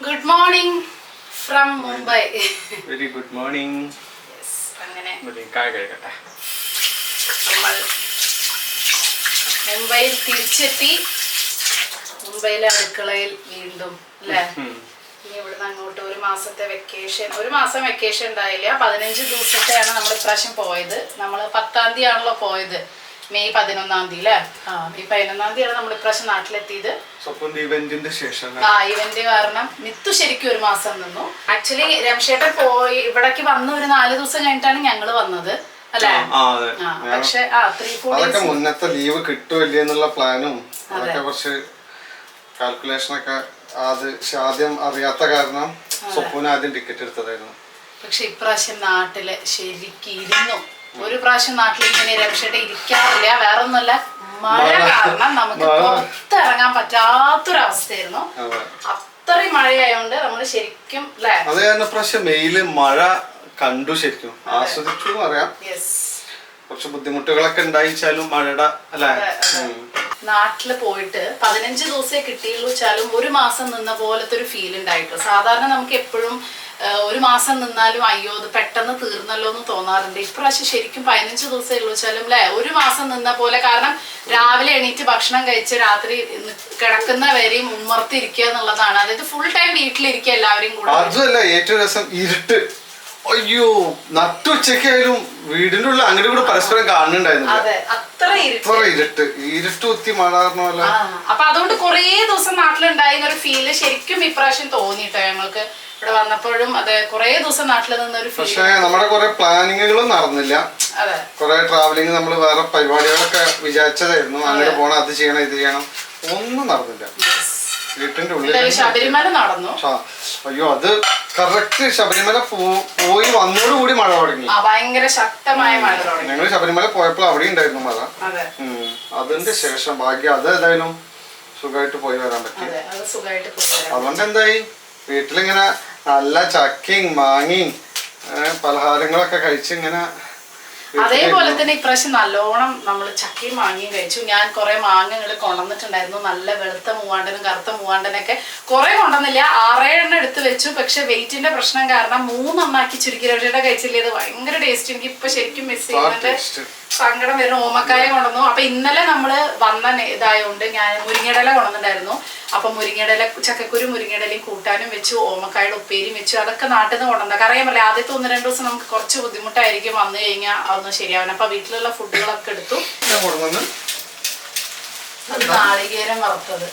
Good morning from Mumbai. Very good morning. Yes, അങ്ങനെ നമ്മൾ മുംബൈയിൽ തിരിച്ചെത്തി. മുംബൈയിലെ അടുക്കളയിൽ വീണ്ടും അല്ലേ? ഇനി ഇവിടുന്ന് അങ്ങോട്ട് ഒരു മാസം വെക്കേഷൻ ഉണ്ടായില്ല. 15 ദിവസത്തെയാണ് നമ്മൾ ഇപ്രാവശ്യം പോയത്. നമ്മൾ 10-ാം തീയതി ആണല്ലോ പോയത്, മെയ് 11-ാം തീയതി അല്ലേ? മെയ് 11-ാം തീയതിയാണ് നമ്മൾ ഇപ്രാവശ്യം നാട്ടിലെത്തിയത്. ഇവന്റ് കാരണം മിത്തു ശരിക്കും ഒരു മാസം നിന്നു. ആക്ച്വലി രംഷേട്ടൻ പോയി ഇവിടേക്ക് വന്ന് ഒരു 4 ദിവസം കഴിഞ്ഞിട്ടാണ് ഞങ്ങള് വന്നത് അല്ലേ? പക്ഷെ 3-4 days മുന്നത്തെ ലീവ് കിട്ടുമല്ലേ എന്നുള്ള പ്ലാനും കുറച്ച് കാൽക്കുലേഷൻ ഒക്കെ ആദ്യം അറിയാത്ത കാരണം സ്വപ്ന ആദ്യം ടിക്കറ്റ് എടുത്തതായിരുന്നു. പക്ഷെ ഇപ്രാവശ്യം നാട്ടില് ശരിക്കും ഇരുന്നു. ഒരു പ്രാവശ്യം നാട്ടിൽ ഇങ്ങനെ രംഷേട്ടൻ ഇരിക്കാറില്ല. വേറെ ഒന്നുമല്ല, മഴ കാരണം നമുക്ക് പുറത്തിറങ്ങാൻ പറ്റാത്തൊരവസ്ഥയായിരുന്നു. അത്രയും മഴയായോണ്ട് നമ്മള് ശരിക്കും അത് കാരണം പ്രാവശ്യം മെയില് മഴ കണ്ടു, ശരിക്കും ആസ്വദിച്ചു അറിയാം. കുറച്ച് ബുദ്ധിമുട്ടുകളൊക്കെ ഉണ്ടായിച്ചാലും മഴയുടെ അല്ലേ. നാട്ടില് പോയിട്ട് 15 ദിവസമേ കിട്ടിയുള്ളൂ വെച്ചാലും ഒരു മാസം നിന്ന പോലത്തെ ഒരു ഫീൽ ഉണ്ടായിട്ട്. സാധാരണ നമുക്ക് എപ്പോഴും ഒരു മാസം നിന്നാലും അയ്യോ ഇത് പെട്ടെന്ന് തീർന്നല്ലോ എന്ന് തോന്നാറുണ്ട്. ഇപ്രാവശ്യം ശരിക്കും 15 ദിവസമേ ഉള്ളൂ വെച്ചാലും അല്ലെ ഒരു മാസം നിന്ന പോലെ. കാരണം രാവിലെ എണീറ്റ് ഭക്ഷണം കഴിച്ച് രാത്രി കിടക്കുന്നവരെയും ഉമ്മർത്തിരിക്കുക എന്നുള്ളതാണ്. അതായത് ഫുൾ ടൈം വീട്ടിലിരിക്കുക എല്ലാവരും കൂടെ. അതുമല്ല ഏറ്റവും രസം ഇരുട്ട്. അയ്യോ നട്ടുച്ചയ്ക്കായാലും വീടിന്റെ ഉള്ളിൽ അങ്ങോട്ട് കൂടെ പരസ്പരം കാണുന്നുണ്ടായിരുന്നു. ഇരുട്ട് കുത്തി മഴ പറഞ്ഞ. അപ്പൊ അതുകൊണ്ട് കൊറേ ദിവസം നാട്ടിലുണ്ടായിരുന്ന ഒരു ഫീല് ശരിക്കും ഇപ്രാവശ്യം തോന്നിട്ടോ ഞങ്ങൾക്ക്. ഇവിടെ വന്നപ്പോഴും അതെ കൊറേ ദിവസം നാട്ടിൽ നിന്നൊരു ഫീൽ. പക്ഷേ നമ്മുടെ കുറെ പ്ലാനിങ്ങുകളും നടന്നില്ല. കുറെ ട്രാവലിംഗ് നമ്മൾ വേറെ പരിപാടികളൊക്കെ വിചാരിച്ചതായിരുന്നു. അങ്ങനെ പോണം, അത് ചെയ്യണം, ഇത് ചെയ്യണം, ഒന്നും നടന്നില്ല. വീട്ടിന്റെ ഉള്ളിൽ ശബരിമല നടന്നു. അയ്യോ അത് കറക്റ്റ് ശബരിമല പോയി വന്നോടുകൂടി മഴ തുടങ്ങി. ഭയങ്കര ശക്തമായ മഴ തുടങ്ങി. ഞങ്ങള് ശബരിമല പോയപ്പോൾ അവിടെ ഉണ്ടായിരുന്നു മഴ. അതിന്റെ ശേഷം ഭാഗ്യം അത് ഏതായാലും സുഖമായിട്ട് പോയി വരാൻ പറ്റി. അതുകൊണ്ട് എന്തായി വീട്ടിലിങ്ങനെ നല്ല ചക്കയും മാങ്ങയും പലഹാരങ്ങളൊക്കെ കഴിച്ച് ഇങ്ങനെ. അതേപോലെ തന്നെ ഇപ്രാവശ്യം നല്ലോണം നമ്മൾ ചക്കയും മാങ്ങയും കഴിച്ചു. ഞാൻ കുറെ മാങ്ങകൾ കൊണ്ടുവന്നിട്ടുണ്ടായിരുന്നു. നല്ല വെളുത്ത മൂവാണ്ടനും കറുത്ത മൂവാണ്ടനൊക്കെ കുറെ കൊണ്ടുവന്നില്ല, 6-7 എടുത്ത് വെച്ചു. പക്ഷെ വെയിറ്റിന്റെ പ്രശ്നം കാരണം 3 എണ്ണാക്കി ചുരുക്കി രക്ഷയുടെ കഴിച്ചില്ലേ. ഇത് ഭയങ്കര ടേസ്റ്റ്. എനിക്ക് ഇപ്പൊ ശരിക്കും മിസ് ചെയ്യുന്നുണ്ട്, സങ്കടം വരും. ഓമക്കായ കൊണ്ടുവന്നു. അപ്പൊ ഇന്നലെ നമ്മള് വന്ന ഇതായോണ്ട് ഞാൻ മുരിങ്ങയില കൊണ്ടുവന്നിട്ടുണ്ടായിരുന്നു. അപ്പൊ മുരിങ്ങയില ചക്കക്കുരു മുരിങ്ങയിലയും കൂട്ടാനും വെച്ചു, ഓമക്കായുടെ ഉപ്പേരിയും വെച്ചു. അതൊക്കെ നാട്ടിൽ നിന്ന് കൊണ്ടുവന്നത്. അറിയാൻ പറ്റില്ല, ആദ്യത്തെ 1-2 ദിവസം നമുക്ക് കുറച്ച് ബുദ്ധിമുട്ടായിരിക്കും വന്നു കഴിഞ്ഞാൽ അതൊന്നും ശരിയാവണം. അപ്പൊ വീട്ടിലുള്ള ഫുഡുകളൊക്കെ എടുത്തു. അത് നാളികേരം വറുത്തത്.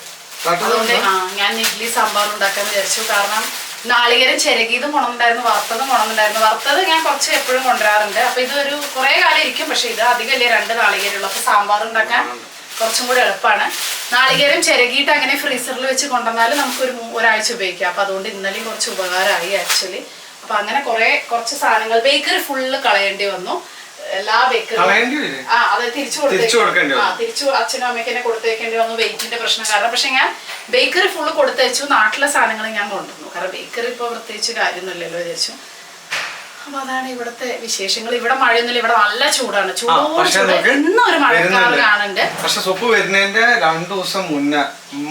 അതുകൊണ്ട് ഞാൻ ഇഡ്ഡലി സാമ്പാർ ഉണ്ടാക്കാൻ വിചാരിച്ചു. കാരണം നാളികേരം ചിരകിയതും കൊണ്ടുണ്ടായിരുന്നു, വറുത്തതും കൊണ്ടുണ്ടായിരുന്നു. വറുത്തത് ഞാൻ കുറച്ച് എപ്പോഴും കൊണ്ടുവരാറുണ്ട്. അപ്പൊ ഇതൊരു കുറെ കാലം ഇരിക്കും. പക്ഷെ ഇത് അധികമല്ലേ 2 നാളികേരമുള്ളൂ. അപ്പൊ സാമ്പാർ ഉണ്ടാക്കാൻ കുറച്ചും കൂടി എളുപ്പമാണ്. നാളികേരം ചിരകിയിട്ട് അങ്ങനെ ഫ്രീസറിൽ വെച്ച് കൊണ്ടുവന്നാലും നമുക്ക് ഒരാഴ്ച ഉപയോഗിക്കാം. അപ്പൊ അതുകൊണ്ട് ഇന്നലെയും കുറച്ച് ഉപകാരമായി ആക്ച്വലി. അപ്പൊ അങ്ങനെ കുറച്ച് സാധനങ്ങൾ ബേക്കറി ഫുള്ള് കളയേണ്ടി വന്നു. എല്ലാ ബേക്കറി അത് തിരിച്ചു അച്ഛനും അമ്മയ്ക്ക് തന്നെ കൊടുത്തേക്കേണ്ടി വന്നു, വെയിറ്റിന്റെ പ്രശ്നം കാരണം. പക്ഷെ ഞാൻ ബേക്കറി ഫുള്ള് കൊടുത്തയച്ചു. നാട്ടിലെ സാധനങ്ങൾ ഞാൻ കൊണ്ടുവന്നു. കാരണം ബേക്കറി ഇപ്പൊ പ്രത്യേകിച്ച് കാര്യമൊന്നുമില്ലല്ലോ വിചാരിച്ചു. അപ്പൊ അതാണ് ഇവിടുത്തെ വിശേഷങ്ങൾ. ഇവിടെ മഴയൊന്നുമില്ല, ഇവിടെ നല്ല ചൂടാണ്. ഇന്നൊരു മഴക്കാറ് കാണുന്നുണ്ട്. പക്ഷെ സ്വപ്പ് വരുന്നതിന്റെ 2 ദിവസം മുന്നേ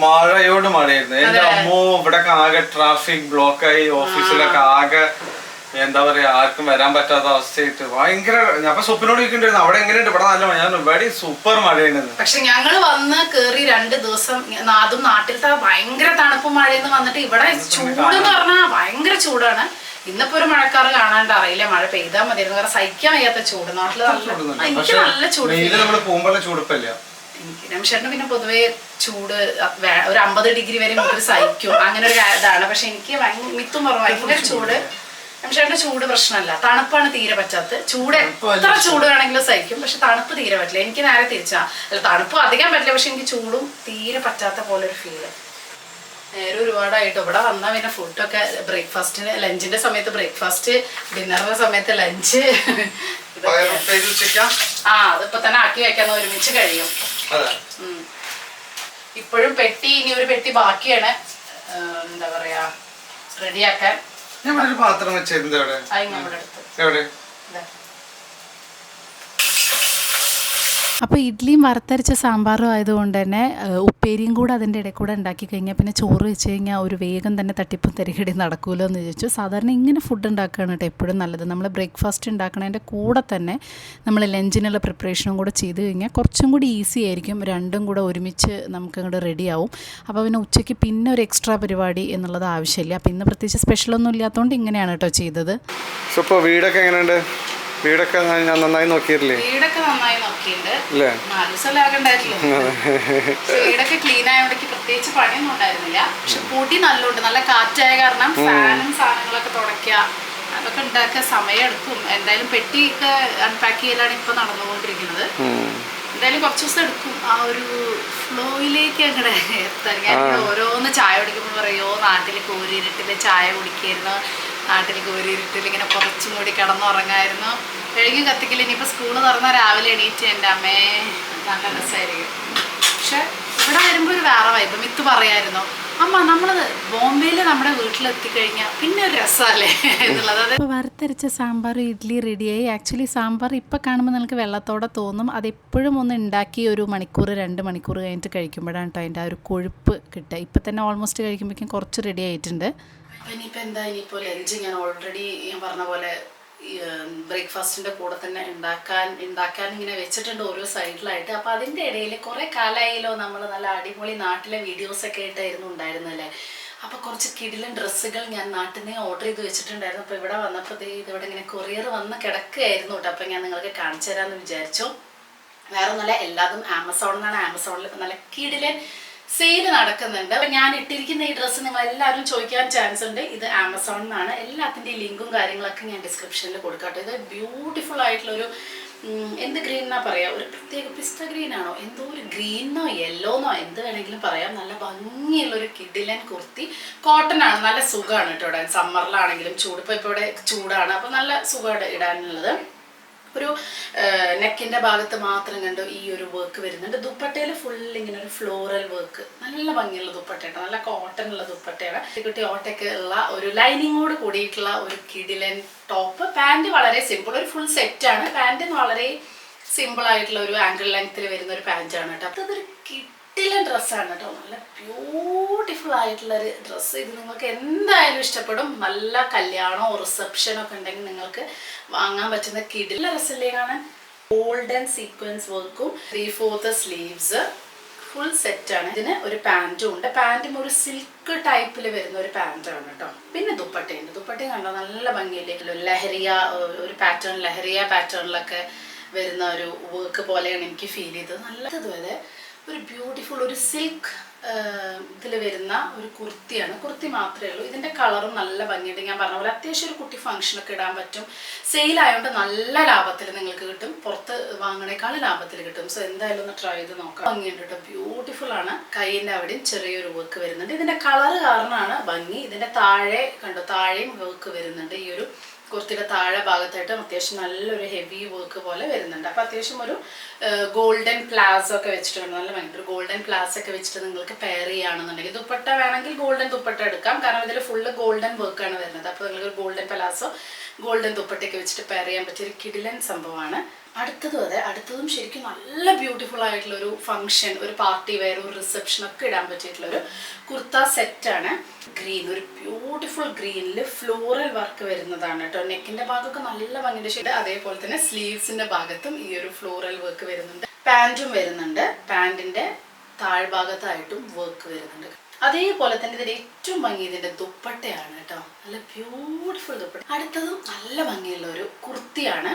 മഴയോട് മഴയായിരുന്നു. എന്റെ അമ്മോ ഇവിടെ ആകെ ട്രാഫിക് ബ്ലോക്കായി, ഓഫീസിലൊക്കെ ആകെ എന്താ പറയാ ആർക്കും വരാൻ പറ്റാത്ത അവസ്ഥയായിട്ട് ഭയങ്കര. അപ്പൊ സ്വപ്നോട് ചോദിക്കണ്ടായിരുന്നു അവിടെ എങ്ങനെയുണ്ട്. ഇവിടെ നല്ല മഴ, ഇവിടെ സൂപ്പർ മഴയാണ്. പക്ഷെ ഞങ്ങള് വന്ന് കേറി 2 ദിവസം അതും നാട്ടിലത്തെ ഭയങ്കര തണുപ്പും മഴയെന്ന് വന്നിട്ട് ഇവിടെ ചൂടെന്ന് പറഞ്ഞാൽ ഭയങ്കര ചൂടാണ്. ഇന്നിപ്പോ ഒരു മഴക്കാറ് കാണാണ്ട് അറിയില്ല, മഴ പെയ്താൽ മതിയായിരുന്നു. കാരണം സഹിക്കാൻ വയ്യാത്ത ചൂട് നാട്ടില്. എനിക്ക് നല്ല ചൂട്. എനിക്ക് രംഷേട്ടന് പിന്നെ പൊതുവേ ചൂട് ഒരു 50 ഡിഗ്രി വരെ നമുക്ക് സഹിക്കും, അങ്ങനെ ഒരു ഇതാണ്. പക്ഷെ എനിക്ക് മിത്തും പറഞ്ഞു ഭയങ്കര ചൂട്. രംഷേട്ടന് ചൂട് പ്രശ്നമല്ല, തണുപ്പാണ് തീരെ പറ്റാത്തത്. ചൂട് എത്ര ചൂട് വേണമെങ്കിലും സഹിക്കും, പക്ഷെ തണുപ്പ് തീരെ പറ്റില്ല. എനിക്ക് നേരെ തിരിച്ചാ. അല്ല തണുപ്പ് അധികം പറ്റില്ല, പക്ഷെ എനിക്ക് ചൂടും തീരെ പറ്റാത്ത പോലെ ഒരു ഫീല്. നേരെ ഒരുപാടായിട്ട് ഇവിടെ വന്നാൽ പിന്നെ ഫുഡൊക്കെ ബ്രേക്ക്ഫാസ്റ്റിന് ലഞ്ചിന്റെ സമയത്ത് ബ്രേക്ക്ഫാസ്റ്റ്, ഡിന്നറിന്റെ സമയത്ത് ലഞ്ച്. അതിപ്പോ തന്നെ ആക്കി വെക്കാൻ ഒരുമിച്ച് കഴിയും. ഇപ്പോഴും പെട്ടി ഇനി ഒരു പെട്ടി ബാക്കിയാണ് എന്താ പറയാ റെഡിയാക്കാൻ. പാത്രം വെച്ചിരുന്നു അപ്പോൾ ഇഡ്ഡലിയും വറുത്തരച്ച സാമ്പാറും ആയതുകൊണ്ട് തന്നെ ഉപ്പേരിയും കൂടെ അതിൻ്റെ ഇടയിൽ കൂടെ ഉണ്ടാക്കി കഴിഞ്ഞാൽ പിന്നെ ചോറ് വെച്ച് കഴിഞ്ഞാൽ ഒരു വേഗം തന്നെ തട്ടിപ്പും തിരക്കിടി നടക്കുമല്ലോ എന്ന് ചോദിച്ചു. സാധാരണ ഇങ്ങനെ ഫുഡ് ഉണ്ടാക്കുകയാണ് കേട്ടോ എപ്പോഴും നല്ലത്. നമ്മൾ ബ്രേക്ക്ഫാസ്റ്റ് ഉണ്ടാക്കണതിൻ്റെ കൂടെ തന്നെ നമ്മൾ ലഞ്ചിനുള്ള പ്രിപ്പറേഷനും കൂടെ ചെയ്ത് കഴിഞ്ഞാൽ കുറച്ചും കൂടി ഈസി ആയിരിക്കും. രണ്ടും കൂടെ ഒരുമിച്ച് നമുക്ക് അങ്ങോട്ട് റെഡിയാവും. അപ്പോൾ പിന്നെ ഉച്ചയ്ക്ക് പിന്നെ ഒരു എക്സ്ട്രാ പരിപാടി എന്നുള്ളത് ആവശ്യമില്ല. അപ്പോൾ ഇന്ന് പ്രത്യേകിച്ച് സ്പെഷ്യലൊന്നും ഇല്ലാത്തതുകൊണ്ട് ഇങ്ങനെയാണ് കേട്ടോ ചെയ്തത്. ഇപ്പോൾ വീടൊക്കെ എങ്ങനെയുണ്ട്? വീടൊക്കെ ഞാൻ നന്നായി നോക്കിയിട്ടില്ലേ? വീടൊക്കെ നന്നായി നോക്കിയിട്ടുണ്ട്. 4 ദിവസം ആകണ്ടായിട്ടില്ല. വീടൊക്കെ ക്ലീൻ ആയതുകൊണ്ട് പ്രത്യേകിച്ച് പണിയൊന്നും ഉണ്ടായിരുന്നില്ല. പക്ഷെ പൊടി നല്ലോണ്ട്, നല്ല കാറ്റായ കാരണം ഫാനും സാധനങ്ങളൊക്കെ തുടയ്ക്കുക അതൊക്കെ ഉണ്ടാക്കാൻ സമയം എടുക്കും. എന്തായാലും പെട്ടിയൊക്കെ അൺപാക്ക് ചെയ്യലാണ് ഇപ്പൊ നടന്നുകൊണ്ടിരിക്കുന്നത്. എന്തായാലും കുറച്ച് ദിവസം എടുക്കും ആ ഒരു ഫ്ലോയിലേക്ക് അങ്ങടെ എത്താൻ. ഞാൻ ഓരോന്ന് ചായ കുടിക്കുമ്പോൾ പറയോ നാട്ടിൽ കോരിയിരുട്ടില് ചായ കുടിക്കായിരുന്നു, നാട്ടിൽ കോരിയിരുട്ടിൽ ഇങ്ങനെ കുറച്ചും കൂടി കിടന്നുറങ്ങായിരുന്നു, കഴുകി കത്തിക്കില്ല. ഇനിയിപ്പോൾ സ്കൂള് തുറന്നാൽ രാവിലെ എണീറ്റ് എൻ്റെ അമ്മേ നല്ല രസമായിരിക്കും. പക്ഷെ ഇവിടെ വരുമ്പോൾ ഒരു വേറെ വൈബ്. മിത്ത് പറയായിരുന്നു അമ്മ നമ്മളത് ബോംബെയിൽ നമ്മുടെ വീട്ടിലെത്തിക്കഴിഞ്ഞാൽ പിന്നെ ഒരു രസമല്ലേ എന്നുള്ളത്. അപ്പോൾ വറുത്തരച്ച സാമ്പാർ ഇഡ്ഡലി റെഡിയായി. ആക്ച്വലി സാമ്പാർ ഇപ്പോൾ കാണുമ്പോൾ നമുക്ക് വെള്ളത്തോടെ തോന്നും. അതെപ്പോഴും ഒന്ന് ഉണ്ടാക്കി ഒരു മണിക്കൂർ 2 മണിക്കൂർ കഴിഞ്ഞിട്ട് കഴിക്കുമ്പോഴാണ് കേട്ടോ അതിൻ്റെ ആ ഒരു കൊഴുപ്പ് കിട്ടുക. ഇപ്പം തന്നെ ഓൾമോസ്റ്റ് കഴിക്കുമ്പോഴേക്കും കുറച്ച് റെഡി ആയിട്ടുണ്ട്. ഇനിയിപ്പോൾ എന്താ, ഇനിയിപ്പോൾ ലഞ്ച് ഞാൻ ഓൾറെഡി ഞാൻ പറഞ്ഞ പോലെ ബ്രേക്ക്ഫാസ്റ്റിൻ്റെ കൂടെ തന്നെ ഉണ്ടാക്കാൻ ഇങ്ങനെ വെച്ചിട്ടുണ്ട് ഓരോ സൈഡിലായിട്ട്. അപ്പോൾ അതിൻ്റെ ഇടയിൽ കുറേ കാലമായാലോ നമ്മൾ നല്ല അടിപൊളി നാട്ടിലെ വീഡിയോസൊക്കെ ആയിട്ടായിരുന്നു ഉണ്ടായിരുന്നല്ലേ. അപ്പോൾ കുറച്ച് കിടിലൻ ഡ്രസ്സുകൾ ഞാൻ നാട്ടിൽ നിന്ന് ഓർഡർ ചെയ്ത് വെച്ചിട്ടുണ്ടായിരുന്നു. അപ്പോൾ ഇവിടെ വന്നപ്പോൾ ഇതിവിടെ ഇങ്ങനെ കൊറിയർ വന്ന് കിടക്കുകയായിരുന്നു കേട്ടോ. അപ്പോൾ ഞാൻ നിങ്ങൾക്ക് കാണിച്ചു തരാമെന്ന് വിചാരിച്ചു. വേറെ ഒന്നുമല്ല, എല്ലാതും ആമസോണിൽ നിന്നാണ്. ആമസോണിൽ ഇപ്പോൾ നല്ല കിടിലൻ സെയിൽ നടക്കുന്നുണ്ട്. അപ്പം ഞാൻ ഇട്ടിരിക്കുന്ന ഈ ഡ്രസ്സ് നിങ്ങൾ എല്ലാവരും ചോദിക്കാൻ ചാൻസ് ഉണ്ട്. ഇത് ആമസോണിൽ നിന്നാണ്. എല്ലാത്തിൻ്റെയും ലിങ്കും കാര്യങ്ങളൊക്കെ ഞാൻ ഡിസ്ക്രിപ്ഷനിൽ കൊടുക്കാട്ടെ. ഇത് ബ്യൂട്ടിഫുൾ ആയിട്ടുള്ളൊരു എന്ത് ഗ്രീൻ എന്നാ പറയാ, ഒരു പ്രത്യേക പിസ്ത ഗ്രീൻ ആണോ എന്തോ ഒരു ഗ്രീനോ യെല്ലോന്നോ എന്ത് വേണമെങ്കിലും പറയാം. നല്ല ഭംഗിയുള്ളൊരു കിഡിലൻ കുർത്തി. കോട്ടൺ ആണ്, നല്ല സുഖമാണ് കേട്ടോ ഇടാൻ. സമ്മറിലാണെങ്കിലും ചൂട്, ഇപ്പോൾ ഇവിടെ ചൂടാണ്, അപ്പോൾ നല്ല സുഖമാണ് ഇടാനുള്ളത്. ഒരു നെക്കിൻ്റെ ഭാഗത്ത് മാത്രം കണ്ടു ഈ ഒരു വർക്ക് വരുന്നുണ്ട്. ദുപ്പട്ടയിൽ ഫുൾ ഇങ്ങനെ ഒരു ഫ്ലോറൽ വർക്ക്, നല്ല ഭംഗിയുള്ള ദുപ്പട്ടയാണ്, നല്ല കോട്ടൺ ഉള്ള ദുപ്പട്ടയാണ്. കുട്ടി ഓട്ടൊക്കെ ഉള്ള ഒരു ലൈനിങ്ങോട് കൂടിയിട്ടുള്ള ഒരു കിഡിലൻ ടോപ്പ്. പാൻറ് വളരെ സിമ്പിൾ, ഒരു ഫുൾ സെറ്റാണ്. പാൻറ് വളരെ സിമ്പിൾ ആയിട്ടുള്ള ഒരു ആംഗിൾ ലെങ്ത്തിൽ വരുന്ന ഒരു പാൻറ്റാണ് കേട്ടോ. അപ്പോൾ അതൊരു കിഡിലൻ ഡ്രസ്സാണ് കേട്ടോ. നല്ല ബ്യൂട്ടിഫുൾ ആയിട്ടുള്ളൊരു ഡ്രസ്സ്. ഇത് നിങ്ങൾക്ക് എന്തായാലും ഇഷ്ടപ്പെടും. നല്ല കല്യാണമോ റിസപ്ഷനോ ഒക്കെ ഉണ്ടെങ്കിൽ നിങ്ങൾക്ക് വാങ്ങാൻ പറ്റുന്ന കിഡിലൻ ഡ്രസ്സല്ലേ കാണാൻ. ഗോൾഡൻ സീക്വൻസ് വർക്കും 3/4 സ്ലീവ്സ് ഫുൾ സെറ്റാണ്. ഇതിന് ഒരു പാൻറ്റും ഉണ്ട്. പാൻറ്റും ഒരു സിൽക്ക് ടൈപ്പിൽ വരുന്ന ഒരു പാൻറ്റാണ് കേട്ടോ. പിന്നെ ദുപ്പട്ടയുണ്ട്. ദുപ്പട്ടയും കണ്ടോ നല്ല ഭംഗിയില്ലേ, ലഹരിയ ഒരു പാറ്റേൺ, ലഹരിയ പാറ്റേണിലൊക്കെ വരുന്ന ഒരു വർക്ക് പോലെയാണ് എനിക്ക് ഫീൽ ചെയ്തത്. നല്ലതുപോലെ ഒരു ബ്യൂട്ടിഫുൾ ഒരു സിൽക്ക് ഇതിൽ വരുന്ന ഒരു കുർത്തിയാണ്. കുർത്തി മാത്രമേ ഉള്ളൂ. ഇതിൻ്റെ കളറും നല്ല ഭംഗിയുണ്ട്. ഞാൻ പറഞ്ഞ പോലെ അത്യാവശ്യം ഒരു കുട്ടി ഫംഗ്ഷനൊക്കെ ഇടാൻ പറ്റും. സെയിലായതുകൊണ്ട് നല്ല ലാഭത്തിൽ നിങ്ങൾക്ക് കിട്ടും. പുറത്ത് വാങ്ങണേക്കാൾ ലാഭത്തിൽ കിട്ടും. സോ എന്തായാലും ഒന്ന് ട്രൈ ചെയ്ത് നോക്കാം. ഭംഗിയുണ്ട് കേട്ടോ, ബ്യൂട്ടിഫുൾ ആണ്. കൈയിൻ്റെ അവിടെയും ചെറിയൊരു വർക്ക് വരുന്നുണ്ട്. ഇതിൻ്റെ കളർ കാരണമാണ് ഭംഗി. ഇതിൻ്റെ താഴെ കണ്ടോ, താഴെയും വർക്ക് വരുന്നുണ്ട്. ഈ ഒരു കുർത്തിയുടെ താഴെ ഭാഗത്തായിട്ടും അത്യാവശ്യം നല്ലൊരു ഹെവി വർക്ക് പോലെ വരുന്നുണ്ട്. അപ്പോൾ അത്യാവശ്യം ഒരു ഗോൾഡൻ പ്ലാസോ ഒക്കെ വെച്ചിട്ടുണ്ട്. നല്ല ഭയങ്കര ഒരു ഗോൾഡൻ പ്ലാസ് ഒക്കെ വെച്ചിട്ട് നിങ്ങൾക്ക് പെയർ ചെയ്യുകയാണെന്നുണ്ടെങ്കിൽ, ദുപ്പട്ട വേണമെങ്കിൽ ഗോൾഡൻ ദുപ്പട്ട എടുക്കാം. കാരണം ഇതിൽ ഫുള്ള് ഗോൾഡൻ വർക്കാണ് വരുന്നത്. അപ്പോൾ നിങ്ങൾക്ക് ഗോൾഡൻ പ്ലാസോ ഗോൾഡൻ ദുപ്പട്ടയൊക്കെ വെച്ചിട്ട് പെയർ ചെയ്യാൻ പറ്റിയൊരു കിടിലൻ സംഭവമാണ്. അടുത്തതും അതെ, അടുത്തതും ശരിക്കും നല്ല ബ്യൂട്ടിഫുൾ ആയിട്ടുള്ളൊരു ഫംഗ്ഷൻ, ഒരു പാർട്ടി വെയർ, ഒരു റിസപ്ഷനൊക്കെ ഇടാൻ പറ്റിയിട്ടുള്ളൊരു കുർത്ത സെറ്റാണ്. ഗ്രീൻ, ഒരു ബ്യൂട്ടിഫുൾ ഗ്രീനിൽ ഫ്ലോറൽ വർക്ക് വരുന്നതാണ് കേട്ടോ. നെക്കിൻ്റെ ഭാഗമൊക്കെ നല്ല ഭംഗിയുടെ ഷെയ്ഡ്. അതേപോലെ തന്നെ സ്ലീവ്സിൻ്റെ ഭാഗത്തും ഈ ഒരു ഫ്ലോറൽ വർക്ക് വരുന്നുണ്ട്. പാൻറ്റും വരുന്നുണ്ട്. പാൻറ്റിൻ്റെ താഴ്ഭാഗത്തായിട്ടും വർക്ക് വരുന്നുണ്ട്. അതേപോലെ തന്നെ ഇതിൻ്റെ ഏറ്റവും ഭംഗി ഇതിൻ്റെ ദുപ്പട്ടയാണ് കേട്ടോ. നല്ല ബ്യൂട്ടിഫുൾ ദുപ്പട്ട. അടുത്തതും നല്ല ഭംഗിയുള്ള ഒരു കുർത്തിയാണ്.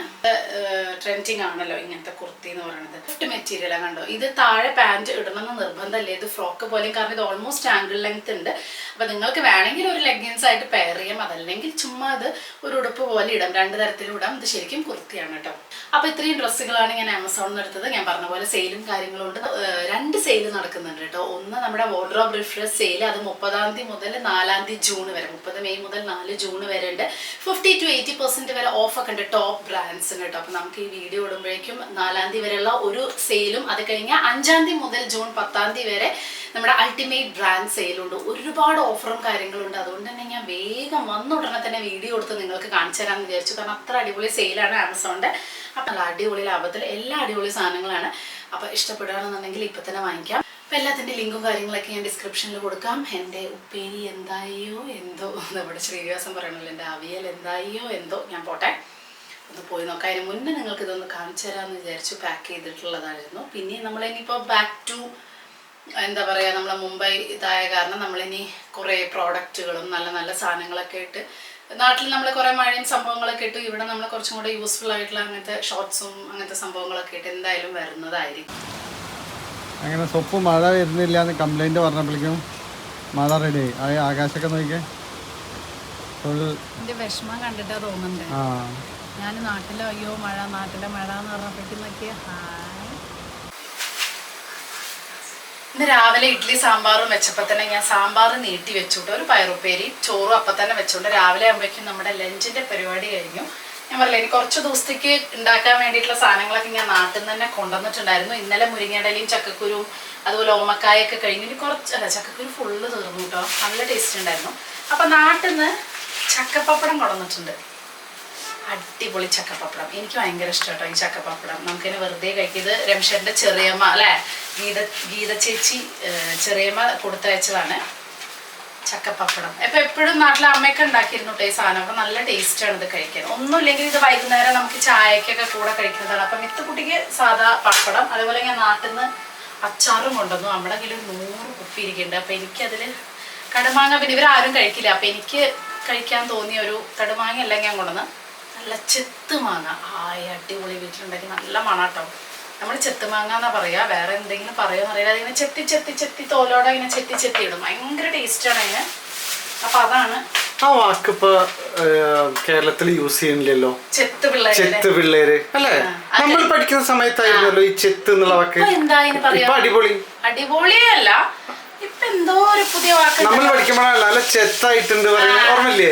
ട്രെൻഡിങ് ആണല്ലോ ഇങ്ങനത്തെ കുർത്തി എന്ന് പറയുന്നത്. സോഫ്റ്റ് മെറ്റീരിയലാണ് കണ്ടോ. ഇത് താഴെ പാൻറ് ഇടണമെന്ന് നിർബന്ധമല്ലേ, ഇത് ഫ്രോക്ക് പോലെയും. കാരണം ഇത് ഓൾമോസ്റ്റ് ആംഗിൾ ലെങ്ത് ഉണ്ട്. അപ്പോൾ നിങ്ങൾക്ക് വേണമെങ്കിൽ ഒരു ലെഗിൻസ് ആയിട്ട് പെയർ ചെയ്യാം. അതല്ലെങ്കിൽ ചുമ്മാ അത് ഒരു ഉടുപ്പ് പോലെ ഇടാം. 2 തരത്തിലും ഇടാം. ഇത് ശരിക്കും കുർത്തിയാണ് കേട്ടോ. അപ്പോൾ ഇത്രയും ഡ്രസ്സുകളാണ് ഞാൻ ആമസോണിൽ നിന്ന് എടുത്തത്. ഞാൻ പറഞ്ഞ പോലെ സെയിലും കാര്യങ്ങളും ഉണ്ട്. 2 സെയിൽ നടക്കുന്നുണ്ട് കേട്ടോ. ഒന്ന് നമ്മുടെ വാർഡ്രോബ് റിഫ്രഷ് സെയിൽ, അത് 30-ാം തീയതി മുതൽ 4-ാം തീയതി ജൂൺ വരെ, 30 മെയ് മുതൽ 4 ജൂൺ വരെ ഉണ്ട്. 50 to 80% വരെ ഓഫൊക്കെ ഉണ്ട് ടോപ്പ് ബ്രാൻഡ്സിന് കേട്ടോ. അപ്പോൾ നമുക്ക് ഈ വീഡിയോ ഇടുമ്പോഴേക്കും 4-ാം തീയതി വരെയുള്ള ഒരു സെയിലും, അത് കഴിഞ്ഞാൽ 5-ാം തീയതി മുതൽ ജൂൺ 10-ാം തീയതി വരെ നമ്മുടെ അൾട്ടിമേറ്റ് ബ്രാൻഡ് സെയിലുണ്ട്. ഒരുപാട് ഓഫറും കാര്യങ്ങളുണ്ട്. അതുകൊണ്ട് തന്നെ ഞാൻ വേഗം വന്ന ഉടനെ തന്നെ വീഡിയോ എടുത്ത് നിങ്ങൾക്ക് കാണിച്ചു തരാമെന്ന് വിചാരിച്ചു. കാരണം അത്ര അടിപൊളി സെയിലാണ് ആമസോണിൻ്റെ. അപ്പം നല്ല അടിപൊളി ലാഭത്തിൽ എല്ലാ അടിപൊളി സാധനങ്ങളാണ്. അപ്പോൾ ഇഷ്ടപ്പെടുകയാണെന്നുണ്ടെങ്കിൽ ഇപ്പം തന്നെ വാങ്ങിക്കാം. അപ്പം എല്ലാത്തിൻ്റെ ലിങ്കും കാര്യങ്ങളൊക്കെ ഞാൻ ഡിസ്ക്രിപ്ഷനിൽ കൊടുക്കാം. എൻ്റെ ഉപ്പേരി എന്തായോ എന്തോ, നമ്മുടെ ശ്രീനിവാസം പറയണല്ലോ, എൻ്റെ അവിയൽ എന്തായോ എന്തോ, ഞാൻ പോട്ടെ ഒന്ന് പോയി നോക്കാം. അതിന് മുന്നേ നിങ്ങൾക്ക് ഇതൊന്ന് കാണിച്ചു തരാമെന്ന് വിചാരിച്ചു. പാക്ക് ചെയ്തിട്ടുള്ളതായിരുന്നു. പിന്നെ നമ്മളിനിയിപ്പോൾ ബാക്ക് ടു എന്താ പറയുക, നമ്മളെ മുംബൈ ഇതായ കാരണം നമ്മളിനി കുറേ പ്രോഡക്റ്റുകളും നല്ല നല്ല സാധനങ്ങളൊക്കെ ഇട്ട്, നാട്ടിൽ നമ്മൾ കുറേ മഴയും സംഭവങ്ങളൊക്കെ ഇട്ട്, ഇവിടെ നമ്മൾ കുറച്ചും കൂടെ യൂസ്ഫുൾ ആയിട്ടുള്ള അങ്ങനത്തെ ഷോർട്ട്സും അങ്ങനത്തെ സംഭവങ്ങളൊക്കെ ഇട്ട് എന്തായാലും വരുന്നതായിരിക്കും. അങ്ങനെ സൊപ്പ് മഴ വരുന്നില്ല എന്ന് കംപ്ലൈൻറ്റ് പറഞ്ഞപ്പോഴേക്കും മഴ റെഡി ആയി. ആകാശമൊക്കെ നോക്കിയേ, എൻ്റെ വിഷമം കണ്ടിട്ടാ തോന്നുന്നുണ്ട്. ഞാൻ നാട്ടിലെ അയ്യോ മഴ, നാട്ടിലെ മഴ എന്ന് പറഞ്ഞപ്പോഴേക്കും നോക്കിയ ഇന്ന് രാവിലെ ഇഡ്ഡലി സാമ്പാറും വെച്ചപ്പോൾ തന്നെ ഞാൻ സാമ്പാർ നീട്ടി വെച്ചുകൊണ്ട് ഒരു പയറുപ്പേരി ചോറും അപ്പം തന്നെ വെച്ചുകൊണ്ട് രാവിലെ ആകുമ്പോഴേക്കും നമ്മുടെ ലഞ്ചിൻ്റെ പരിപാടി കഴിഞ്ഞു. ഞാൻ പറഞ്ഞില്ല, എനിക്ക് കുറച്ച് ദിവസത്തേക്ക് ഉണ്ടാക്കാൻ വേണ്ടിയിട്ടുള്ള സാധനങ്ങളൊക്കെ ഞാൻ നാട്ടിൽ നിന്ന് തന്നെ കൊണ്ടുവന്നിട്ടുണ്ടായിരുന്നു. ഇന്നലെ മുരിങ്ങയിടയിലും ചക്കക്കുരുവും അതുപോലെ ഓമക്കായൊക്കെ കഴിഞ്ഞു. ഇനി ചക്കക്കുരു ഫുള്ള് തീർന്നു കേട്ടോ, നല്ല ടേസ്റ്റ് ഉണ്ടായിരുന്നു. അപ്പം നാട്ടിൽ നിന്ന് ചക്കപ്പപ്പടം കൊണ്ടുവന്നിട്ടുണ്ട്. അടിപൊളി ചക്കപ്പപ്പടം, എനിക്ക് ഭയങ്കര ഇഷ്ടം കേട്ടോ ഈ ചക്കപ്പപ്പടം. നമുക്കിനെ വെറുതെ കഴിക്കിയത് രംഷന്റെ ചെറിയമ്മ അല്ലേ, ഗീത ചേച്ചി ചെറിയമ്മ കൊടുത്തയച്ചതാണ് ചക്കപ്പപ്പടം. അപ്പം എപ്പോഴും നാട്ടിലെ അമ്മയൊക്കെ ഉണ്ടാക്കിയിരുന്നു കേട്ടോ ഈ സാധനം. അപ്പം നല്ല ടേസ്റ്റാണ് ഇത് കഴിക്കാൻ. ഒന്നുമില്ലെങ്കിൽ ഇത് വൈകുന്നേരം നമുക്ക് ചായക്കൊക്കെ കൂടെ കഴിക്കുന്നതാണ്. അപ്പം മിത്തുകുട്ടിക്ക് സാധാ പപ്പടം, അതുപോലെ ഞാൻ നാട്ടിൽ നിന്ന് അച്ചാറും കൊണ്ടുവന്നു. നമ്മുടെ കയ്യിൽ 100 കുപ്പി ഇരിക്കുന്നുണ്ട്. അപ്പം എനിക്കതിൽ കടുമാങ്ങ, പിന്നെ ഇവരാരും കഴിക്കില്ല, അപ്പം എനിക്ക് കഴിക്കാൻ തോന്നിയ ഒരു കടുമാങ്ങ എല്ലാം ഞാൻ കൊണ്ടുവന്ന് നല്ല ചെത്ത് മാങ്ങ. അടിപൊളി വീട്ടിലുണ്ടാക്കി നല്ല മണാട്ടോ. നമ്മൾ ചെത്ത് മാങ്ങ എന്നാ പറയാ, വേറെ എന്തെങ്കിലും പറയുമെന്ന് അറിയില്ല. അതിങ്ങനെ ചെത്തി ചെത്തി ചെത്തി തോലോടെ ഇങ്ങനെ ചെത്തി ചെത്തി ഇടും, ഭയങ്കര ടേസ്റ്റാണ് അതിന്. അപ്പൊ അതാണ് ആ വാക്ക് ഇപ്പൊ കേരളത്തിൽ യൂസ് ചെയ്യുന്നില്ലല്ലോ, ചെത്ത് പിള്ളേര് അല്ലേ? നമ്മൾ പഠിക്കുന്ന സമയത്തായിരുന്നല്ലോ ഈ ചെത്ത് എന്നുള്ള വാക്ക്. എന്താ ഇതിന് പറയാ? അടിപൊളി, അടിപൊളിയല്ല, ഇപ്പൊ എന്തോ ഒരു പുതിയ വാക്ക് നമ്മൾ പഠിക്കുമ്പോഴല്ല നല്ല ചെത്തായിട്ടുണ്ട് ഓർമ്മയില്ലേ?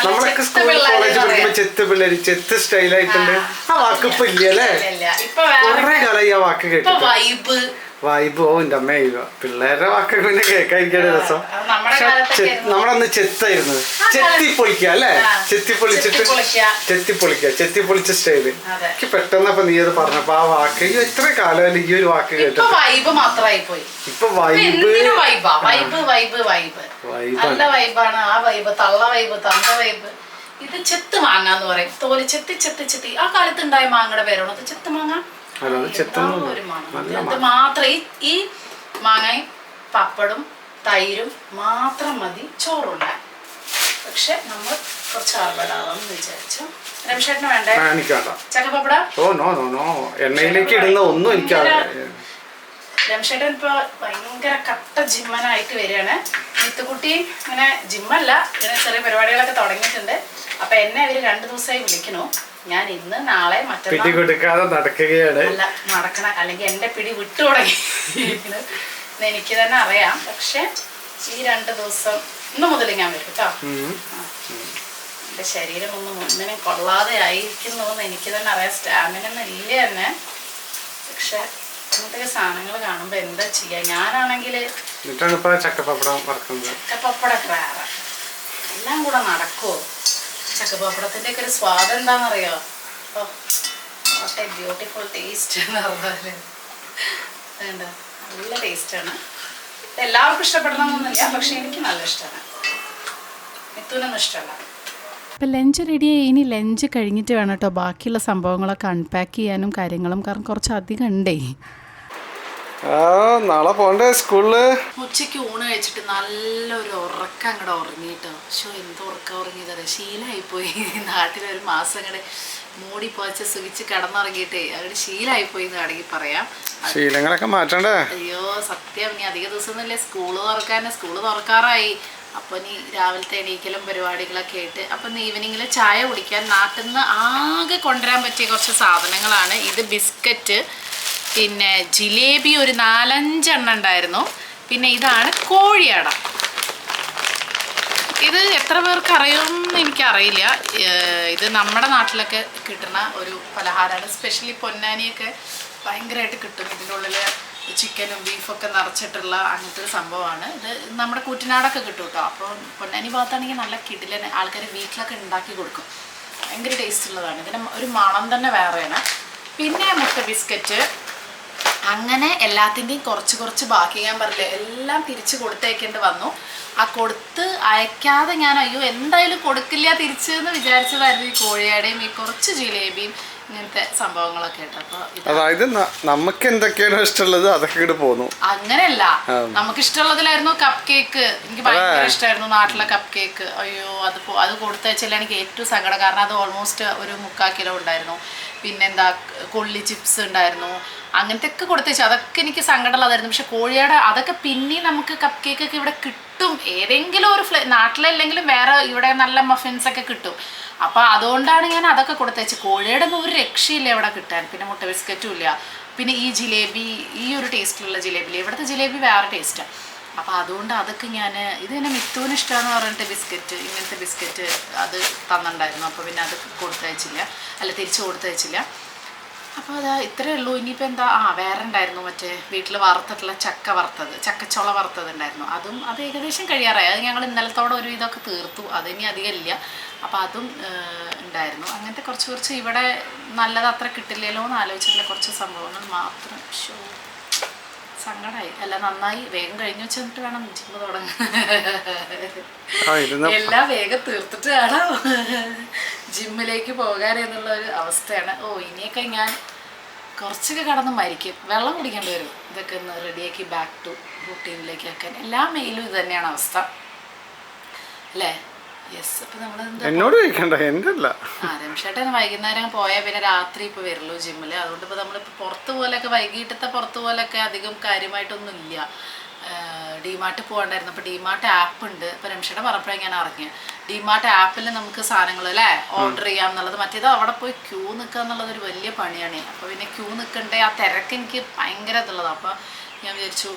നമ്മളൊക്കെ സ്കൂളിൽ കോളേജ് പഠിക്കുമ്പോ ചെത്ത് പിള്ളേര്, ചെത്ത് സ്റ്റൈലായിട്ടുണ്ട്. ആ വാക്ക് ഇപ്പൊ ഇല്ല അല്ലേ? കുറെ കാലമായി ആ വാക്ക് കേട്ടു. വൈബ്, ഓ എന്റെ അമ്മ, പിള്ളേരുടെ വാക്കൊക്കെ പിന്നെ കേൾക്കാതിരിക്കാണ് രസം. നമ്മളന്ന് ചെത്തായിരുന്നു, ചെത്തിപ്പൊളിക്കുക അല്ലേ? ചെത്തിപ്പൊളിച്ച സ്റ്റൈല്. എനിക്ക് പെട്ടെന്ന് അപ്പൊ നീ അത് പറഞ്ഞപ്പോ ആ വാക്ക്, എത്ര കാലം ഈ ഒരു വാക്ക് കേട്ടു. ഇപ്പൊ വൈബ്, നല്ല വൈബാണ്. ആ വൈബ്, തള്ള വൈബ്, തന്ത വൈബ്. ഇത് ചെത്ത് മാങ്ങ എന്ന് പറയും. തോല് ചെത്തി ചെത്തി ചെത്തി. ആ കാലത്ത് ഉണ്ടായ മാങ്ങയുടെ പേരാണോ അത്? ചെത്ത് മാങ്ങ. ഒരു മാങ്ങ മാത്രം, ഈ മാങ്ങയും പപ്പടും തൈരും മാത്രം മതി ചോറുണ്ടാൻ. പക്ഷെ നമ്മൾ കുറച്ച് ആർബടാവാന്ന് വിചാരിച്ചു. രമേശേട്ടന് വേണ്ടേ ചക്കപ്പപ്പട? എണ്ണയിലേക്ക് ഇടുന്ന ഒന്നും എനിക്കറിയില്ല. രമേശേട്ടൻ ഇപ്പൊ ഭയങ്കര കട്ട ജിമ്മനായിട്ട് വരികയാണ്. മിത്തുകുട്ടി ഇങ്ങനെ ജിമ്മല്ല, ഇങ്ങനെ ചെറിയ പരിപാടികളൊക്കെ തുടങ്ങിയിട്ടുണ്ട്. അപ്പൊ എന്നെ അവര് 2 ദിവസമായി വിളിക്കണു. ഞാൻ ഇന്ന് നാളെ മറ്റന്നാൾ നടക്കുകയാണ്. അല്ല നടക്കണ, അല്ലെങ്കിൽ എന്റെ പിടി വിട്ടു തുടങ്ങി എനിക്ക് തന്നെ അറിയാം. പക്ഷെ ഈ 2 ദിവസം ഇന്ന് മുതൽ ഞാൻ വരും കേട്ടോ. എന്റെ ശരീരം ഒന്നിനും കൊള്ളാതെ ആയിരിക്കുന്നു എന്ന് എനിക്ക് തന്നെ അറിയാം. സ്റ്റാമിന ഒന്നും ഇല്ല തന്നെ. പക്ഷെ അങ്ങനത്തെ സാധനങ്ങൾ കാണുമ്പോ എന്താ ചെയ്യാ? ഞാനാണെങ്കിൽ ചക്കപ്പപ്പടൊക്കെ വേറെ എല്ലാം കൂടെ നടക്കുവോ? ചക്കപ്പപ്പടത്തിന്റെ ഒക്കെ ഒരു സ്വാദം എന്താണെന്നറിയോ? വാട്ട് എ ബ്യൂട്ടിഫുൾ ടേസ്റ്റ് എന്ന് പറഞ്ഞാല് വേണ്ട, നല്ല ടേസ്റ്റാണ്. എല്ലാവർക്കും ഇഷ്ടപ്പെടണമെന്നൊന്നുമില്ല, പക്ഷെ എനിക്ക് നല്ല ഇഷ്ടമാണ്. മിഥുനൊന്നും ഇഷ്ടമല്ല. അപ്പം ലഞ്ച് റെഡിയായി. ഇനി ലഞ്ച് കഴിഞ്ഞിട്ട് വേണം കേട്ടോ ബാക്കിയുള്ള സംഭവങ്ങളൊക്കെ അൺപാക്ക് ചെയ്യാനും കാര്യങ്ങളും. കാരണം കുറച്ചധികം ഉണ്ടേ. നാളെ പോണ്ടേ സ്കൂളില്. ഉച്ചയ്ക്ക് ഊണ് കഴിച്ചിട്ട് നല്ലൊരു ഉറക്കം അങ്ങോട്ട് ഉറങ്ങിട്ടോ. പക്ഷേ എന്തോ ഉറക്കം ഉറങ്ങിയതറിയാം, ശീലമായിപ്പോയി. നാട്ടിലൊരു മാസം അങ്ങോട്ട് മൂടി പോച്ച സുഖിച്ച് കിടന്നുറങ്ങിയിട്ടേ അങ്ങോട്ട് ശീലമായിപ്പോയി എന്ന് വേണമെങ്കിൽ പറയാം. ശീലങ്ങളൊക്കെ മാറ്റണ്ടേ? അയ്യോ സത്യം, ഇനി അധിക ദിവസമൊന്നുമില്ലേ സ്കൂള് തുറക്കാറായി. അപ്പോൾ ഇനി രാവിലത്തെ എണീക്കലും പരിപാടികളൊക്കെ ആയിട്ട്. അപ്പം ഈവനിങ്ങിൽ ചായ കുടിക്കാൻ നാട്ടിൽ നിന്ന് ആകെ കൊണ്ടുവരാൻ പറ്റിയ കുറച്ച് സാധനങ്ങളാണ്. ഇത് ബിസ്ക്കറ്റ്, പിന്നെ ജിലേബി ഒരു 4-5 എണ്ണം ഉണ്ടായിരുന്നു. പിന്നെ ഇതാണ് കോഴിയട. ഇത് എത്ര പേർക്ക് അറിയുമെന്ന് എനിക്കറിയില്ല. ഇത് നമ്മുടെ നാട്ടിലൊക്കെ കിട്ടുന്ന ഒരു പലഹാരമാണ്. സ്പെഷ്യലി പൊന്നാനിയൊക്കെ ഭയങ്കരമായിട്ട് കിട്ടും. ഇതിൻ്റെ ഉള്ളിൽ ചിക്കനും ബീഫൊക്കെ നിറച്ചിട്ടുള്ള അങ്ങനത്തെ ഒരു സംഭവമാണ്. ഇത് നമ്മുടെ കുട്ടനാടൊക്കെ കിട്ടും കേട്ടോ. അപ്പോൾ പൊന്നാനി ഭാഗത്താണെങ്കിൽ നല്ല കിടിലൻ ആൾക്കാർ വീട്ടിലൊക്കെ ഉണ്ടാക്കി കൊടുക്കും. ഭയങ്കര ടേസ്റ്റ് ഉള്ളതാണ്. ഇതിന് ഒരു മണം തന്നെ വേറെയാണ്. പിന്നെ മുട്ട ബിസ്ക്കറ്റ്. അങ്ങനെ എല്ലാത്തിൻ്റെയും കുറച്ച് കുറച്ച് ബാക്കി. ഞാൻ പറഞ്ഞില്ലേ എല്ലാം തിരിച്ച് കൊടുത്തയക്കേണ്ടി വന്നു. ആ കൊടുത്ത് അയക്കാതെ ഞാൻ അയ്യോ എന്തായാലും കൊടുക്കില്ല തിരിച്ച് എന്ന് വിചാരിച്ചതായിരുന്നു ഈ കോഴിയുടെയും ഈ കുറച്ച് ജിലേബിയും ഇങ്ങനത്തെ സംഭവങ്ങളൊക്കെ ആയിട്ട്. അപ്പൊ അതായത് നമുക്ക് എന്തൊക്കെയാണോ ഇഷ്ടമുള്ളത് അതൊക്കെ ഇങ്ങോട്ട് പോന്നു. അങ്ങനെയല്ല, നമുക്ക് ഇഷ്ടമുള്ളതിലായിരുന്നു കപ്പ് കേക്ക്. എനിക്ക് ഭയങ്കര ഇഷ്ടമായിരുന്നു നാട്ടിലെ കപ്പ് കേക്ക്. അയ്യോ അത് കൊടുത്തയച്ചില്ല എനിക്ക് ഏറ്റവും സങ്കടം. കാരണം അത് ഓൾമോസ്റ്റ് ഒരു 3/4 കിലോ ഉണ്ടായിരുന്നു. പിന്നെന്താ കൊള്ളി ചിപ്സ് ഉണ്ടായിരുന്നു. അങ്ങനത്തെ ഒക്കെ കൊടുത്തയച്ചു. അതൊക്കെ എനിക്ക് സങ്കടമുള്ളതായിരുന്നു. പക്ഷെ കോഴിയുടെ അതൊക്കെ പിന്നെ നമുക്ക് കപ്പ് കേക്കൊക്കെ ഇവിടെ കിട്ടും. ഏതെങ്കിലും ഒരു നാട്ടിലല്ലെങ്കിലും വേറെ ഇവിടെ നല്ല മഫിൻസ് ഒക്കെ കിട്ടും. അപ്പോൾ അതുകൊണ്ടാണ് ഞാൻ അതൊക്കെ കൊടുത്തയച്ചു. കോഴിയുടെ ഒന്നും ഒരു രക്ഷയില്ല ഇവിടെ കിട്ടാൻ. പിന്നെ മുട്ട ബിസ്ക്കറ്റും ഇല്ല. പിന്നെ ഈ ജിലേബി, ഈ ഒരു ടേസ്റ്റിലുള്ള ജിലേബി, ഇവിടുത്തെ ജിലേബി വേറെ ടേസ്റ്റാണ്. അപ്പോൾ അതുകൊണ്ട് അതൊക്കെ ഞാൻ ഇത് തന്നെ മിത്തുവിന് ഇഷ്ടമാണെന്ന് പറഞ്ഞിട്ട് ബിസ്ക്കറ്റ്, ഇങ്ങനത്തെ ബിസ്ക്കറ്റ് അത് തന്നിട്ടുണ്ടായിരുന്നു. അപ്പോൾ പിന്നെ അത് കൊടുത്തയച്ചില്ല, അല്ല തിരിച്ച് കൊടുത്തയച്ചില്ല. അപ്പോൾ അതാ ഇത്രയേ ഉള്ളൂ. ഇനിയിപ്പോൾ എന്താ വേറെ ഉണ്ടായിരുന്നു മറ്റേ വീട്ടിൽ വറുത്തിട്ടുള്ള ചക്കച്ചോള വറുത്തത് ഉണ്ടായിരുന്നു. അത് ഏകദേശം കഴിയാറായി. അത് ഞങ്ങൾ ഇന്നലത്തോടെ ഒരു ഇതൊക്കെ തീർത്തു. അതിനി അധികം ഇല്ല. അപ്പോൾ അതും ഉണ്ടായിരുന്നു. അങ്ങനത്തെ കുറച്ച് ഇവിടെ നല്ലത് അത്ര കിട്ടില്ലല്ലോ എന്ന് ആലോചിച്ചിട്ടുള്ള കുറച്ച് സംഭവങ്ങൾ മാത്രം. സങ്കടമായി. അല്ല നന്നായി വേഗം കഴിഞ്ഞു വെച്ചിട്ട് വേണം ജിമ്മ് തുടങ്ങാൻ. എല്ലാം വേഗം തീർത്തിട്ട് വേണം ജിമ്മിലേക്ക് പോകാൻ എന്നുള്ള ഒരു അവസ്ഥയാണ്. ഇനിയൊക്കെ ഞാൻ കുറച്ചൊക്കെ കടന്ന് മരിക്കും. വെള്ളം കുടിക്കേണ്ടി വരും. ഇതൊക്കെ ഒന്ന് റെഡിയാക്കി ബാക്ക് ടു റൂട്ടീനിലേക്ക് ആക്കാൻ. എല്ലാ മെയിലും ഇത് തന്നെയാണ് അവസ്ഥ അല്ലേ? യെസ്. അപ്പോൾ നമ്മൾ എന്നോട് ചോദിക്കണ്ട, എൻ്റെ അല്ല. രമേശേട്ടൻ വൈകുന്നേരം പോയാൽ പിന്നെ രാത്രി ഇപ്പോൾ വരുള്ളൂ ജിമ്മിൽ. അതുകൊണ്ട് ഇപ്പോൾ നമ്മളിപ്പോൾ പുറത്ത് പോലെയൊക്കെ വൈകിട്ടത്തെ പുറത്ത് പോലെയൊക്കെ അധികം കാര്യമായിട്ടൊന്നും ഇല്ല. ഡിമാർട്ട് പോകണ്ടായിരുന്നു. അപ്പോൾ ഡിമാർട്ട് ആപ്പ് ഉണ്ട്. ഇപ്പോൾ രമേശേട്ടൻ പറഞ്ഞപ്പോഴേ ഞാൻ അറിഞ്ഞത് ഡിമാർട്ട് ആപ്പിൽ നമുക്ക് സാധനങ്ങൾ അല്ലേ ഓർഡർ ചെയ്യാം എന്നുള്ളത്. മറ്റേത് അവിടെ പോയി ക്യൂ നിൽക്കുക എന്നുള്ളത് ഒരു വലിയ പണിയാണ്. അപ്പോൾ പിന്നെ ക്യൂ നിൽക്കണ്ടേ, ആ തിരക്ക് എനിക്ക് ഭയങ്കര ഇതുള്ളതാണ്. അപ്പോൾ ഞാൻ വിചാരിച്ചു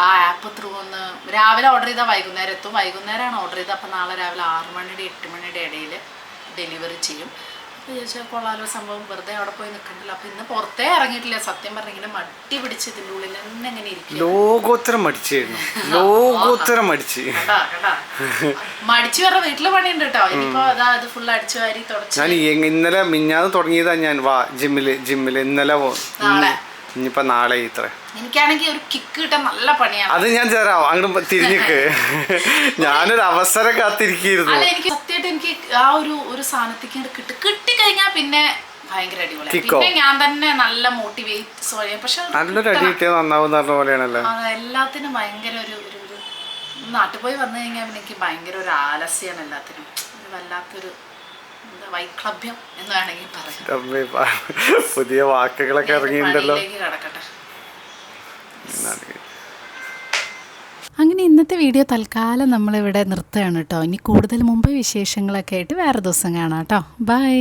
ആ ആപ്പ് ത്രൂ ഒന്ന് രാവിലെ ഓർഡർ ചെയ്താൽ വൈകുന്നേരം എത്തും. വൈകുന്നേരമാണ് ഓർഡർ ചെയ്തത്. അപ്പോൾ നാളെ രാവിലെ 6 മണിയുടെ 8 മണിയുടെ ഇടയിൽ ഡെലിവറി ചെയ്യും. അപ്പോൾ ചോദിച്ചാൽ കൊള്ളാലോ സംഭവം, വെറുതെ അവിടെ പോയി നിൽക്കണ്ടല്ലോ. അപ്പോൾ ഇന്ന് പുറത്തേ ഇറങ്ങിയിട്ടില്ല. സത്യം പറഞ്ഞ ഇങ്ങനെ മടി പിടിച്ച് ഇതിൻ്റെ ഉള്ളിൽ തന്നെ എങ്ങനെ ഇരിക്കും. ലോകോത്തരം മടിച്ചായിരുന്നു. ലോകോത്തരം മടിച്ച് മടിച്ചു പറഞ്ഞ വീട്ടില് പണിയുണ്ട് കേട്ടോ. ഇനിയിപ്പോ അതാ അത് ഫുൾ അടിച്ചു വാരി തുടച്ചു. ഞാൻ ഇന്നലെ മിഞ്ഞാന്ന് തുടങ്ങിയതാ. ഞാൻ ജിമ്മില് ഇന്നലെ ഇനിയിപ്പോ നാളെ ഇത്ര. എനിക്കാണെങ്കിൽ ഒരു കിക്ക് കിട്ടാൻ നല്ല പണിയാണ്. അത് ഞാൻ തരാം, അങ്ങോട്ട് തിരിഞ്ഞിക്ക്. ഞാനൊരു അവസരം കാത്തിരിക്കുന്നു. അല്ല എനിക്ക് സത്യമായിട്ട് എനിക്ക് ആ ഒരു സാധനത്തേക്ക് കിട്ടിക്കഴിഞ്ഞാൽ പിന്നെ ഭയങ്കര അടിപൊളി. പിന്നെ ഞാൻ തന്നെ നല്ല മോട്ടിവേറ്റ്. പക്ഷെ നല്ലൊരു അടി കിട്ടിയാൽ നന്നാവും പറഞ്ഞ പോലെയാണല്ലോ. എല്ലാത്തിനും ഭയങ്കര ഒരു നാട്ടിൽ പോയി വന്നു കഴിഞ്ഞാൽ പിന്നെ എനിക്ക് ഭയങ്കര ഒരു ആലസ്യാണ് എല്ലാത്തിനും. വല്ലാത്തൊരു വൈക്ലഭ്യം എന്ന് വേണമെങ്കിൽ പറയാം. പുതിയ വാക്കുകളൊക്കെ ഇറങ്ങിയിട്ടുണ്ടല്ലോ. അങ്ങനെ ഇന്നത്തെ വീഡിയോ തൽക്കാലം നമ്മളിവിടെ നിർത്തുകയാണ് കേട്ടോ. ഇനി കൂടുതൽ മുമ്പ് വിശേഷങ്ങളൊക്കെ ആയിട്ട് വേറെ ദിവസം കാണാം കേട്ടോ. ബൈ.